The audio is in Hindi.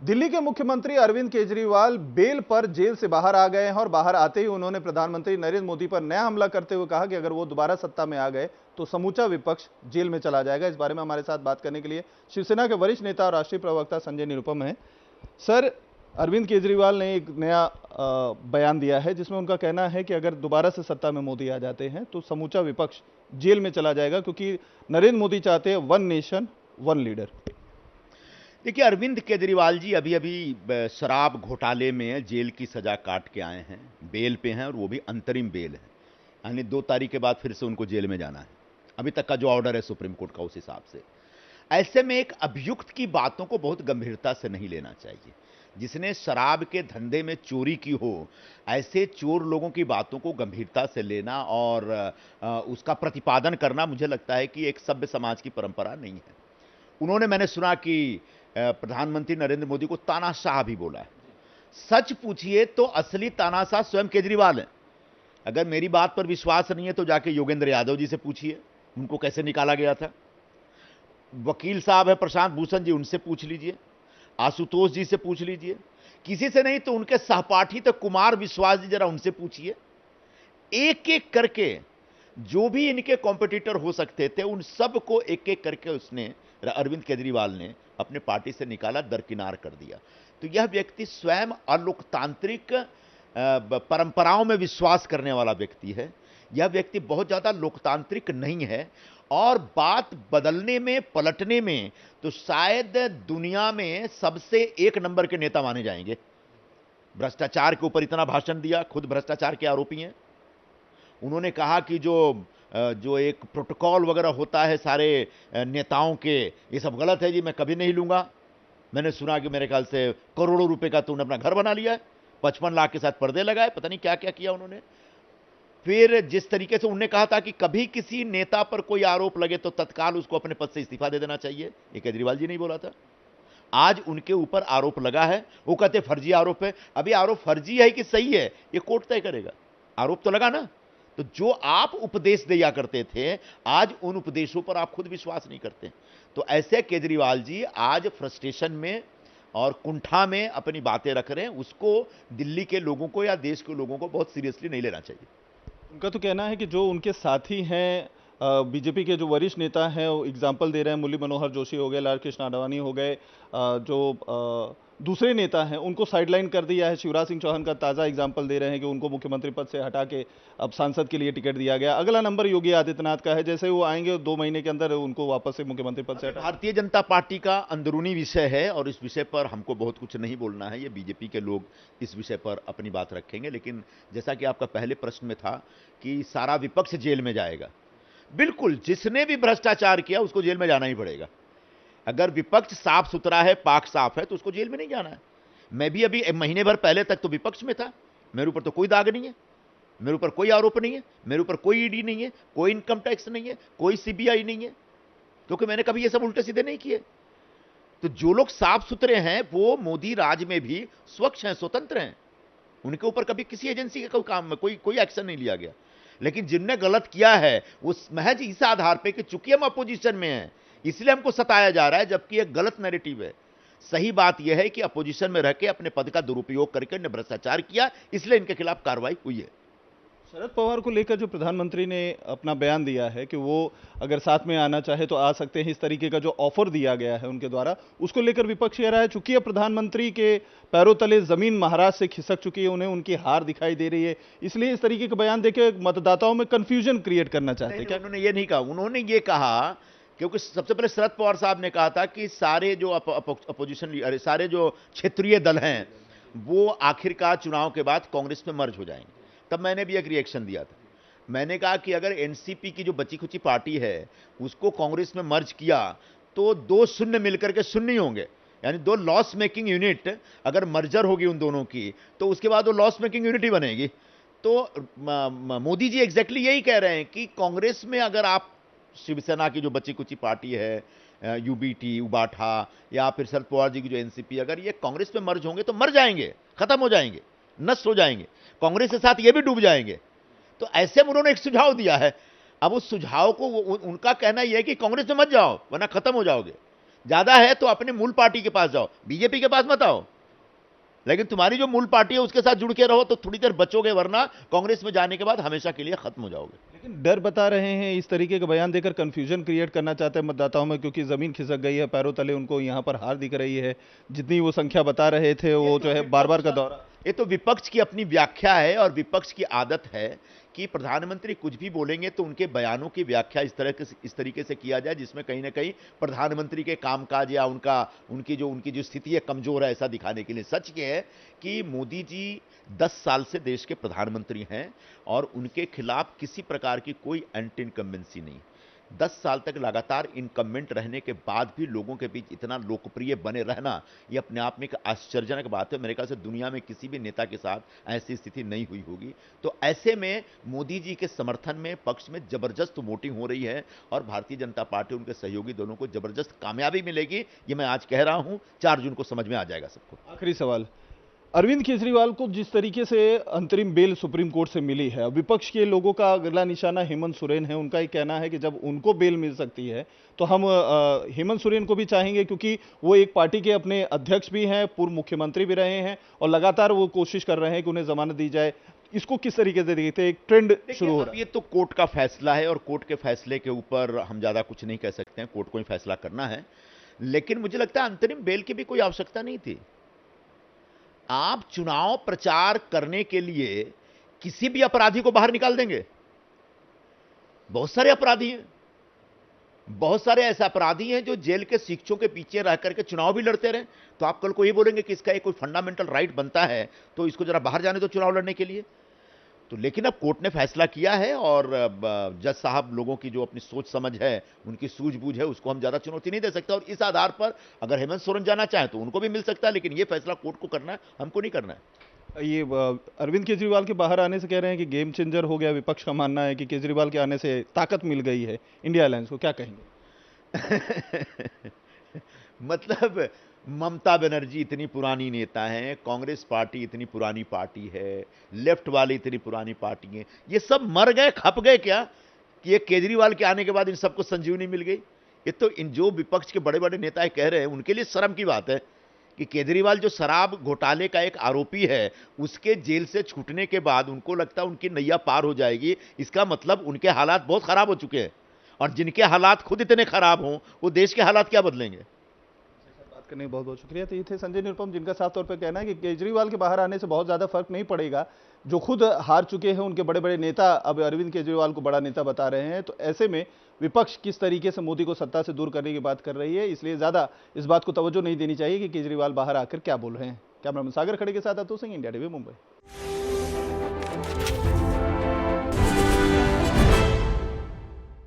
दिल्ली के मुख्यमंत्री अरविंद केजरीवाल बेल पर जेल से बाहर आ गए हैं और बाहर आते ही उन्होंने प्रधानमंत्री नरेंद्र मोदी पर नया हमला करते हुए कहा कि अगर वो दोबारा सत्ता में आ गए तो समूचा विपक्ष जेल में चला जाएगा। इस बारे में हमारे साथ बात करने के लिए शिवसेना के वरिष्ठ नेता और राष्ट्रीय प्रवक्ता संजय निरुपम हैं। सर, अरविंद केजरीवाल ने एक नया बयान दिया है जिसमें उनका कहना है कि अगर दोबारा से सत्ता में मोदी आ जाते हैं तो समूचा विपक्ष जेल में चला जाएगा, क्योंकि नरेंद्र मोदी चाहते हैं वन नेशन वन लीडर। देखिए, अरविंद केजरीवाल जी अभी अभी शराब घोटाले में जेल की सजा काट के आए हैं, बेल पे हैं और वो भी अंतरिम बेल है, यानी 2 तारीख के बाद फिर से उनको जेल में जाना है। अभी तक का जो ऑर्डर है सुप्रीम कोर्ट का, उस हिसाब से ऐसे में एक अभियुक्त की बातों को बहुत गंभीरता से नहीं लेना चाहिए। जिसने शराब के धंधे में चोरी की हो, ऐसे चोर लोगों की बातों को गंभीरता से लेना और उसका प्रतिपादन करना, मुझे लगता है कि एक सभ्य समाज की परंपरा नहीं है। उन्होंने, मैंने सुना कि प्रधानमंत्री नरेंद्र मोदी को तानाशाह भी बोला है। सच पूछिए तो असली तानाशाह स्वयं केजरीवाल है। अगर मेरी बात पर विश्वास नहीं है तो जाके योगेंद्र यादव जी से पूछिए, उनको कैसे निकाला गया था। वकील साहब है प्रशांत भूषण जी, उनसे पूछ लीजिए। आशुतोष जी से पूछ लीजिए। किसी से नहीं तो उनके सहपाठी तो कुमार विश्वास जी, जरा उनसे पूछिए। एक एक करके जो भी इनके कॉम्पिटिटर हो सकते थे, उन सबको एक एक करके उसने, अरविंद केजरीवाल ने अपने पार्टी से निकाला, दरकिनार कर दिया। तो यह व्यक्ति स्वयं अलोकतांत्रिक परंपराओं में विश्वास करने वाला व्यक्ति है। यह व्यक्ति बहुत ज्यादा लोकतांत्रिक नहीं है और बात बदलने में, पलटने में तो शायद दुनिया में सबसे 1 नंबर के नेता माने जाएंगे। भ्रष्टाचार के ऊपर इतना भाषण दिया, खुद भ्रष्टाचार के आरोपी हैं। उन्होंने कहा कि जो एक प्रोटोकॉल वगैरह होता है सारे नेताओं के, ये सब गलत है जी, मैं कभी नहीं लूंगा। मैंने सुना कि मेरे ख्याल से करोड़ों रुपए का तो उन्होंने अपना घर बना लिया है, 55 लाख के साथ पर्दे लगाए, पता नहीं क्या क्या किया उन्होंने। फिर जिस तरीके से उन्होंने कहा था कि कभी किसी नेता पर कोई आरोप लगे तो तत्काल उसको अपने पद से इस्तीफा दे देना चाहिए, ये केजरीवाल जी नहीं बोला था। आज उनके ऊपर आरोप लगा है, वो कहते फर्जी आरोप है। अभी आरोप फर्जी है कि सही है ये कोर्ट तय करेगा, आरोप तो लगा ना। तो जो आप उपदेश दिया करते थे, आज उन उपदेशों पर आप खुद विश्वास नहीं करते। तो ऐसे केजरीवाल जी आज फ्रस्ट्रेशन में और कुंठा में अपनी बातें रख रहे हैं। उसको दिल्ली के लोगों को या देश के लोगों को बहुत सीरियसली नहीं लेना चाहिए। उनका तो कहना है कि जो उनके साथी हैं, बीजेपी के जो वरिष्ठ नेता हैं, वो एग्जाम्पल दे रहे हैं। मुरली मनोहर जोशी हो गए, लाल कृष्ण आडवाणी हो गए, जो दूसरे नेता हैं उनको साइडलाइन कर दिया है। शिवराज सिंह चौहान का ताज़ा एग्जाम्पल दे रहे हैं कि उनको मुख्यमंत्री पद से हटा के अब सांसद के लिए टिकट दिया गया। अगला नंबर योगी आदित्यनाथ का है, जैसे वो आएंगे 2 महीने के अंदर उनको वापस से मुख्यमंत्री पद से हटा। भारतीय जनता पार्टी का अंदरूनी विषय है और इस विषय पर हमको बहुत कुछ नहीं बोलना है। ये बीजेपी के लोग इस विषय पर अपनी बात रखेंगे। लेकिन जैसा कि आपका पहले प्रश्न में था कि सारा विपक्ष जेल में जाएगा, बिल्कुल, जिसने भी भ्रष्टाचार किया उसको जेल में जाना ही पड़ेगा। अगर विपक्ष साफ सुथरा है, पाक साफ है, तो उसको जेल में नहीं जाना है। मैं भी अभी महीने भर पहले तक तो विपक्ष में था, मेरे ऊपर तो कोई दाग नहीं है, मेरे ऊपर कोई आरोप नहीं है, मेरे ऊपर कोई ईडी नहीं है, कोई इनकम टैक्स नहीं है, कोई सीबीआई नहीं है, क्योंकि मैंने कभी ये सब उल्टे सीधे नहीं किए। तो जो लोग साफ सुथरे हैं वो मोदी राज में भी स्वच्छ हैं, स्वतंत्र हैं। उनके ऊपर कभी किसी एजेंसी के कोई काम में कोई एक्शन नहीं लिया गया। लेकिन जिनने गलत किया है उस महज इस आधार पे कि चूंकि हम अपोजिशन में हैं इसलिए हमको सताया जा रहा है, जबकि एक गलत नैरेटिव है। सही बात यह है कि अपोजिशन में रह के अपने पद का दुरुपयोग करके इन्हें भ्रष्टाचार किया, इसलिए इनके खिलाफ कार्रवाई हुई है। शरद पवार को लेकर जो प्रधानमंत्री ने अपना बयान दिया है कि वो अगर साथ में आना चाहे तो आ सकते हैं, इस तरीके का जो ऑफर दिया गया है उनके द्वारा, उसको लेकर विपक्ष कह रहा है चूंकि प्रधानमंत्री के पैरों तले जमीन महाराज से खिसक चुकी है, उन्हें उनकी हार दिखाई दे रही है, इसलिए इस तरीके का बयान देकर मतदाताओं में कंफ्यूजन क्रिएट करना चाहते हैं। क्या उन्होंने ये नहीं कहा? उन्होंने ये कहा क्योंकि सबसे पहले शरद पवार साहब ने कहा था कि सारे जो अपोजिशन, सारे जो क्षेत्रीय दल हैं वो आखिरकार चुनाव के बाद कांग्रेस में मर्ज हो जाएंगे। तब मैंने भी एक रिएक्शन दिया था। मैंने कहा कि अगर एनसीपी की जो बची खुची पार्टी है उसको कांग्रेस में मर्ज किया तो 2 शून्य मिलकर के शून्य ही होंगे, यानी 2 लॉस मेकिंग यूनिट अगर मर्जर होगी उन दोनों की तो उसके बाद वो लॉस मेकिंग यूनिट ही बनेगी। तो मोदी जी एग्जैक्टली यही कह रहे हैं कि कांग्रेस में अगर आप शिवसेना की जो बची कुची पार्टी है, यूबीटी, उबाठा, या फिर शरद पवार जी की जो एनसीपी, अगर ये कांग्रेस में मर्ज होंगे तो मर जाएंगे, खत्म हो जाएंगे, नष्ट हो जाएंगे, कांग्रेस के साथ ये भी डूब जाएंगे। तो ऐसे में उन्होंने एक सुझाव दिया है। अब उस सुझाव को उनका कहना यह है कि कांग्रेस में मत जाओ वरना खत्म हो जाओगे। ज्यादा है तो अपने मूल पार्टी के पास जाओ, बीजेपी के पास मत आओ। लेकिन तुम्हारी जो मूल पार्टी है उसके साथ जुड़ के रहो तो थोड़ी देर बचोगे, वरना कांग्रेस में जाने के बाद हमेशा के लिए खत्म हो जाओगे। लेकिन डर बता रहे हैं, इस तरीके का बयान देकर कंफ्यूजन क्रिएट करना चाहते हैं मतदाताओं में, क्योंकि जमीन खिसक गई है पैरों तले, उनको यहां पर हार दिख रही है। जितनी वो संख्या बता रहे थे वो जो है बार बार का दौरा। ये तो विपक्ष की अपनी व्याख्या है और विपक्ष की आदत है कि प्रधानमंत्री कुछ भी बोलेंगे तो उनके बयानों की व्याख्या इस तरीके से किया जाए जिसमें कहीं ना कहीं प्रधानमंत्री के कामकाज या उनकी जो स्थिति है कमजोर है, ऐसा दिखाने के लिए। सच ये है कि मोदी जी 10 साल से देश के प्रधानमंत्री हैं और उनके खिलाफ किसी प्रकार की कोई एंटी इनकम्बेंसी नहीं। 10 साल तक लगातार इनकम्बेंट रहने के बाद भी लोगों के बीच इतना लोकप्रिय बने रहना, यह अपने आप में एक आश्चर्यजनक बात है। मेरे ख्याल से दुनिया में किसी भी नेता के साथ ऐसी स्थिति नहीं हुई होगी। तो ऐसे में मोदी जी के समर्थन में पक्ष में जबरदस्त वोटिंग हो रही है और भारतीय जनता पार्टी उनके सहयोगी दोनों को जबरदस्त कामयाबी मिलेगी। ये मैं आज कह रहा हूं, 4 जून को समझ में आ जाएगा सबको। आखिरी सवाल, अरविंद केजरीवाल को जिस तरीके से अंतरिम बेल सुप्रीम कोर्ट से मिली है, विपक्ष के लोगों का अगला निशाना हेमंत सोरेन है। उनका ये कहना है कि जब उनको बेल मिल सकती है तो हम हेमंत सोरेन को भी चाहेंगे, क्योंकि वो एक पार्टी के अपने अध्यक्ष भी हैं, पूर्व मुख्यमंत्री भी रहे हैं और लगातार वो कोशिश कर रहे हैं कि उन्हें जमानत दी जाए। इसको किस तरीके से देखते हैं? एक ट्रेंड शुरू हो रहा है। ये तो कोर्ट का फैसला है और कोर्ट के फैसले के ऊपर हम ज्यादा कुछ नहीं कह सकते हैं, कोर्ट को ही फैसला करना है। लेकिन मुझे लगता है अंतरिम बेल की भी कोई आवश्यकता नहीं थी। आप चुनाव प्रचार करने के लिए किसी भी अपराधी को बाहर निकाल देंगे? बहुत सारे अपराधी हैं, बहुत सारे ऐसे अपराधी हैं जो जेल के शिक्षों के पीछे रह करके चुनाव भी लड़ते रहे। तो आप कल को ये बोलेंगे कि इसका एक कोई फंडामेंटल राइट बनता है तो इसको जरा बाहर जाने दो चुनाव लड़ने के लिए। तो लेकिन अब कोर्ट ने फैसला किया है और जज साहब लोगों की जो अपनी सोच समझ है, उनकी सूझबूझ है, उसको हम ज्यादा चुनौती नहीं दे सकते। और इस आधार पर अगर हेमंत सोरेन जाना चाहे तो उनको भी मिल सकता है, लेकिन यह फैसला कोर्ट को करना है, हमको नहीं करना है। ये अरविंद केजरीवाल के बाहर आने से कह रहे हैं कि गेम चेंजर हो गया। विपक्ष का मानना है कि केजरीवाल के आने से ताकत मिल गई है इंडिया अलायंस को, क्या कहेंगे? मतलब ममता बनर्जी इतनी पुरानी नेता हैं, कांग्रेस पार्टी इतनी पुरानी पार्टी है, लेफ्ट वाली इतनी पुरानी पार्टी है, ये सब मर गए खप गए क्या कि ये केजरीवाल के आने के बाद इन सबको संजीवनी मिल गई? ये तो इन जो विपक्ष के बड़े बड़े नेता कह रहे हैं उनके लिए शर्म की बात है कि केजरीवाल जो शराब घोटाले का एक आरोपी है, उसके जेल से छूटने के बाद उनको लगता है उनकी नैया पार हो जाएगी। इसका मतलब उनके हालात बहुत खराब हो चुके हैं और जिनके हालात खुद इतने खराब हों वो देश के हालात क्या बदलेंगे? बात करने बहुत बहुत शुक्रिया। तो ये थे संजय निरुपम, जिनका साफ तौर पर कहना है कि केजरीवाल के बाहर आने से बहुत ज्यादा फर्क नहीं पड़ेगा। जो खुद हार चुके हैं उनके बड़े बड़े नेता अब अरविंद केजरीवाल को बड़ा नेता बता रहे हैं। तो ऐसे में विपक्ष किस तरीके से मोदी को सत्ता से दूर करने की बात कर रही है, इसलिए ज्यादा इस बात को तवज्जो नहीं देनी चाहिए कि केजरीवाल बाहर आकर क्या बोल रहे हैं। कैमरामैन सागर खड़े के साथ अतुल सिंह, इंडिया टीवी, मुंबई।